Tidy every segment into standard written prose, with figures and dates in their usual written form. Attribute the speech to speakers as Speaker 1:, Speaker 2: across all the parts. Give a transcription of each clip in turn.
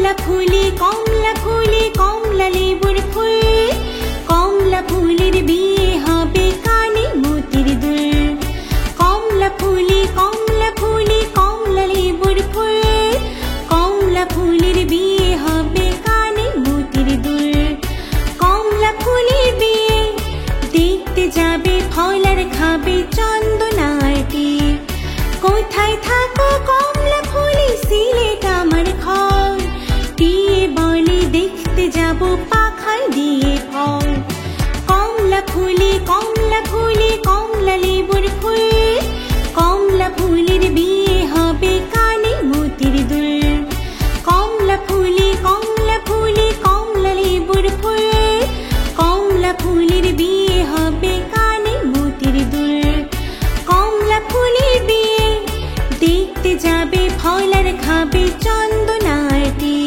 Speaker 1: কমলা ফুলে কমলা লেবুর ফুল, কমলা ফুলের বিয়ে হবে কানে মতির দুল। কমলা ফুলে কমলা লেবুর ফুল, কমলা ফুলের বিয়ে হবে কানে মতির দুল। কমলা ফুলের বিয়ে দেখতে যাবে ফল আর খাবে চন্দনাটি। কোথায় থাকো কমলা ফুলে সিলেট আমার ঘর, টিয়ে বলে দেখতে যাব পাখায় দিয়ে ফল। কমলা ফুলে কমলা লেবুর ফুল, কমলা ফুলের বিয়ে হবে কানে মতির দুল। কমলা ফুলে কমলা লেবুর ফুল, কমলা ফুলের বিয়ে হবে কানে মতির দুল। কমলা ফুলের বিয়ে দেখতে যাবে ফল আর খাবে চন্দনাটি।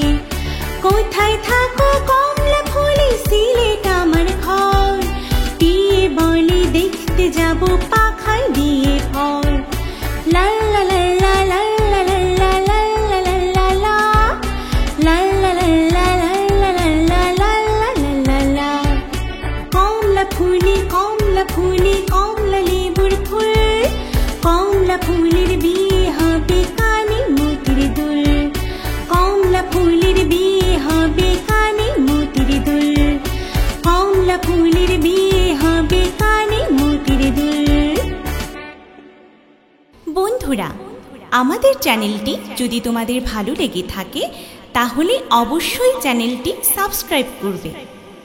Speaker 1: কোথায় থাকো কমলা ফুলে সিলেট আমার ঘর, টিয়ে বলে দেখতে যাব পাখায় দিয়ে ফল। লা লা লা লা লা লা লা লা লা লা লা লা লা লা লা লা লা লা লা। কমলা ফুলে কমলা লেবুর ফুল, কমলা ফুলের বিয়ে হবে কানে মতির দুল। কমলা ফুলের বিয়ে হবে কানে মতির দুল, কমলা ফুলের বিয়ে হবে কানে মতির দুল। বন্ধুরা, আমাদের চ্যানেলটি যদি তোমাদের ভালো লেগে থাকে তাহলে অবশ্যই চ্যানেলটি সাবস্ক্রাইব করবে।